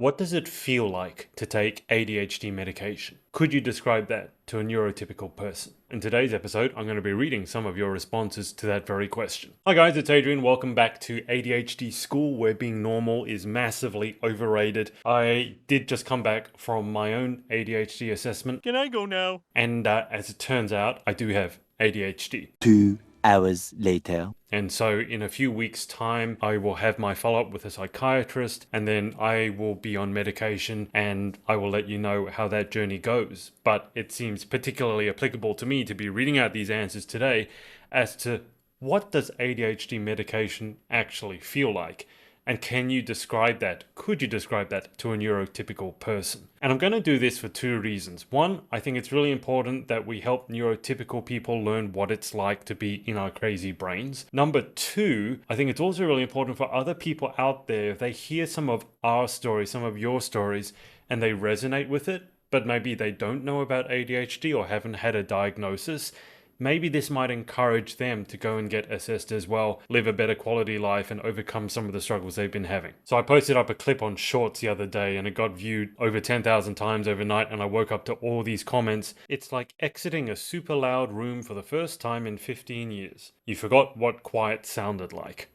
What does it feel like to take ADHD medication? Could you describe that to a neurotypical person? In today's episode, I'm going to be reading some of your responses to that very question. Hi guys, it's Adrian. Welcome back to ADHD School, where being normal is massively overrated. I did just come back from my own ADHD assessment. Can I go now? And as it turns out, I do have ADHD. 2 hours later. And so in a few weeks' time, I will have my follow-up with a psychiatrist, and then I will be on medication, and I will let you know how that journey goes. But it seems particularly applicable to me to be reading out these answers today as to what does ADHD medication actually feel like? And can you describe that? Could you describe that to a neurotypical person? And I'm going to do this for two reasons. One, I think it's really important that we help neurotypical people learn what it's like to be in our crazy brains. Number two, I think it's also really important for other people out there, if they hear some of our stories, some of your stories, and they resonate with it, but maybe they don't know about ADHD or haven't had a diagnosis, maybe this might encourage them to go and get assessed as well, live a better quality life, and overcome some of the struggles they've been having. So I posted up a clip on Shorts the other day, and it got viewed over 10,000 times overnight, and I woke up to all these comments. It's like exiting a super loud room for the first time in 15 years. You forgot what quiet sounded like.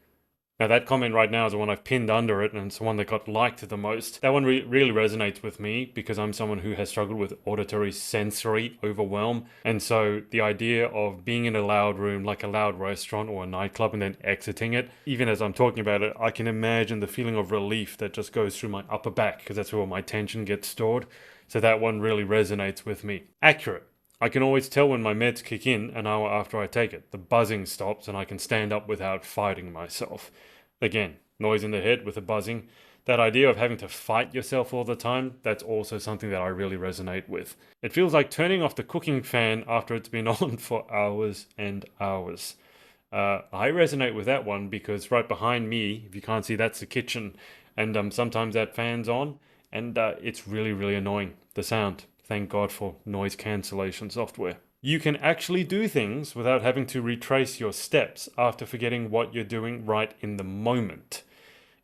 Now that comment right now is the one I've pinned under it, and it's the one that got liked the most. That one really resonates with me because I'm someone who has struggled with auditory sensory overwhelm. And so the idea of being in a loud room, like a loud restaurant or a nightclub, and then exiting it, even as I'm talking about it, I can imagine the feeling of relief that just goes through my upper back because that's where my tension gets stored. So that one really resonates with me. Accurate. I can always tell when my meds kick in an hour after I take it. The buzzing stops and I can stand up without fighting myself. Again, noise in the head with the buzzing. That idea of having to fight yourself all the time, that's also something that I really resonate with. It feels like turning off the cooking fan after it's been on for hours and hours. I resonate with that one because right behind me, if you can't see, that's the kitchen. And sometimes that fan's on and it's really, really annoying, the sound. Thank God for noise cancellation software. You can actually do things without having to retrace your steps after forgetting what you're doing right in the moment.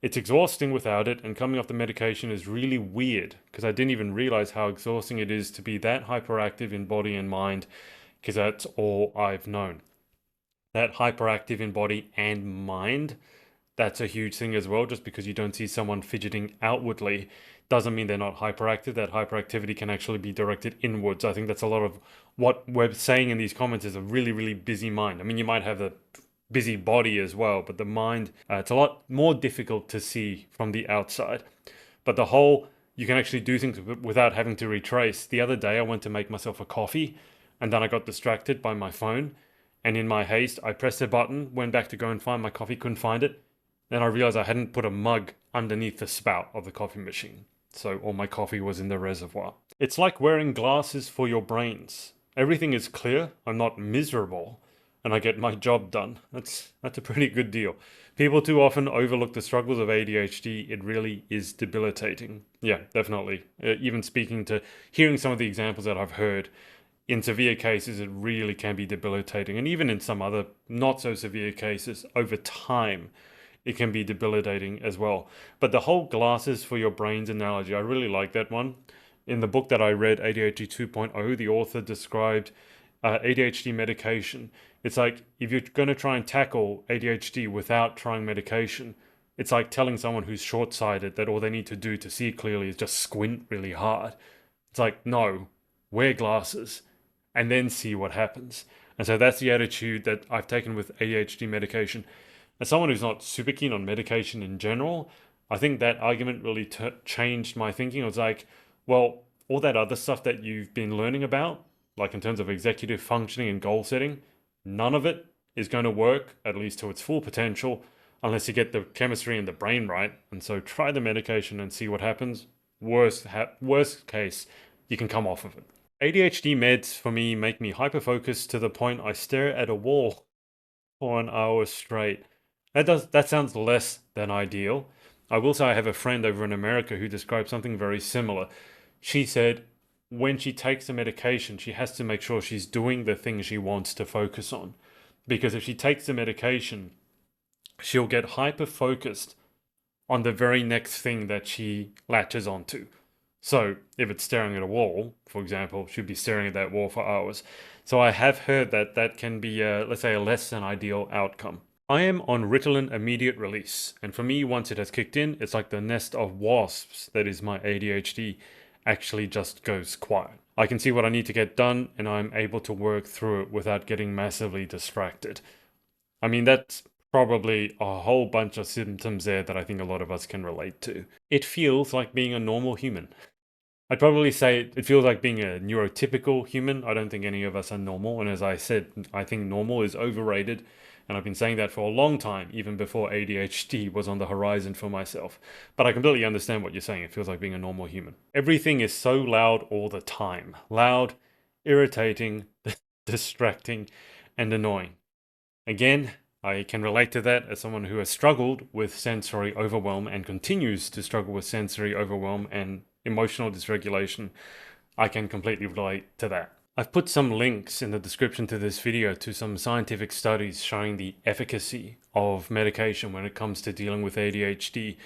It's exhausting without it, and coming off the medication is really weird because I didn't even realize how exhausting it is to be that hyperactive in body and mind, because that's all I've known. That hyperactive in body and mind, that's a huge thing as well. Just because you don't see someone fidgeting outwardly doesn't mean they're not hyperactive. That hyperactivity can actually be directed inwards. I think that's a lot of what we're saying in these comments is a really, really busy mind. I mean, you might have the busy body as well, but the mind, it's a lot more difficult to see from the outside. But the whole, you can actually do things without having to retrace. The other day, I went to make myself a coffee, and then I got distracted by my phone. And in my haste, I pressed a button, went back to go and find my coffee, couldn't find it. Then I realized I hadn't put a mug underneath the spout of the coffee machine. So all my coffee was in the reservoir. It's like wearing glasses for your brains. Everything is clear, I'm not miserable, and I get my job done. That's a pretty good deal. People too often overlook the struggles of ADHD. It really is debilitating. Yeah, definitely. Even speaking to, hearing some of the examples that I've heard, in severe cases, it really can be debilitating. And even in some other not so severe cases, over time, it can be debilitating as well. But the whole glasses for your brains analogy, I really like that one. In the book that I read, ADHD 2.0, the author described ADHD medication. It's like if you're going to try and tackle ADHD without trying medication, it's like telling someone who's short-sighted that all they need to do to see clearly is just squint really hard. It's like, no, wear glasses and then see what happens. And so that's the attitude that I've taken with ADHD medication. As someone who's not super keen on medication in general, I think that argument really changed my thinking. It was like, well, all that other stuff that you've been learning about, like in terms of executive functioning and goal setting, none of it is going to work, at least to its full potential, unless you get the chemistry in the brain right. And so try the medication and see what happens. Worst case, you can come off of it. ADHD meds for me make me hyper-focused to the point I stare at a wall for an hour straight. That sounds less than ideal. I will say I have a friend over in America who described something very similar. She said when she takes the medication, she has to make sure she's doing the thing she wants to focus on. Because if she takes the medication, she'll get hyper-focused on the very next thing that she latches onto. So, if it's staring at a wall, for example, she'll be staring at that wall for hours. So, I have heard that that can be, let's say, a less than ideal outcome. I am on Ritalin immediate release, and for me, once it has kicked in, it's like the nest of wasps that is my ADHD actually just goes quiet. I can see what I need to get done, and I'm able to work through it without getting massively distracted. I mean, that's probably a whole bunch of symptoms there that I think a lot of us can relate to. It feels like being a normal human. I'd probably say it feels like being a neurotypical human. I don't think any of us are normal. And as I said, I think normal is overrated. And I've been saying that for a long time, even before ADHD was on the horizon for myself. But I completely understand what you're saying. It feels like being a normal human. Everything is so loud all the time. Loud, irritating, distracting, and annoying. Again, I can relate to that as someone who has struggled with sensory overwhelm and continues to struggle with sensory overwhelm and emotional dysregulation. I can completely relate to that. I've put some links in the description to this video to some scientific studies showing the efficacy of medication when it comes to dealing with ADHD.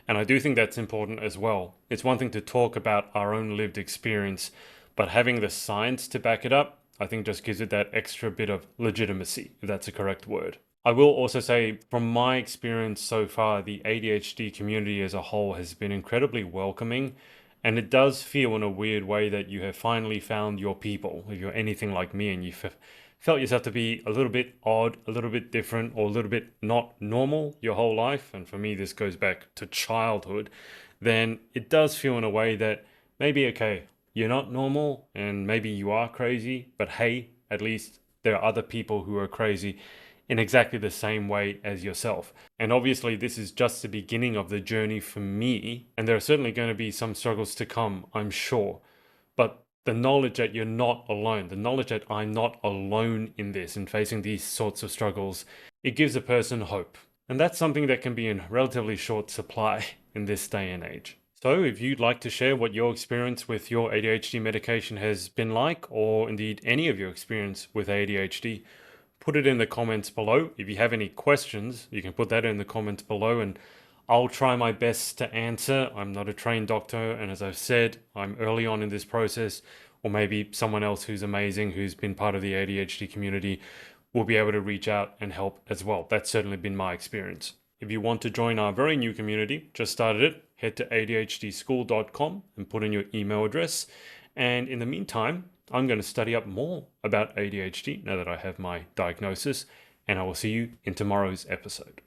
And I do think that's important as well. It's one thing to talk about our own lived experience, but having the science to back it up, I think just gives it that extra bit of legitimacy, if that's a correct word. I will also say, from my experience so far, the ADHD community as a whole has been incredibly welcoming, and it does feel in a weird way that you have finally found your people. If you're anything like me and you felt yourself to be a little bit odd, a little bit different, or a little bit not normal your whole life, and for me this goes back to childhood, then it does feel in a way that maybe, okay, you're not normal and maybe you are crazy, but hey, at least there are other people who are crazy in exactly the same way as yourself. And obviously, this is just the beginning of the journey for me, and there are certainly going to be some struggles to come, I'm sure. But the knowledge that you're not alone, the knowledge that I'm not alone in this and facing these sorts of struggles, it gives a person hope. And that's something that can be in relatively short supply in this day and age. So, if you'd like to share what your experience with your ADHD medication has been like, or indeed any of your experience with ADHD, put it in the comments below. If you have any questions, you can put that in the comments below and I'll try my best to answer. I'm not a trained doctor, and as I've said, I'm early on in this process, or maybe someone else who's amazing, who's been part of the ADHD community, will be able to reach out and help as well. That's certainly been my experience. If you want to join our very new community, just started it, head to adhdschool.com and put in your email address. And in the meantime, I'm going to study up more about ADHD now that I have my diagnosis, and I will see you in tomorrow's episode.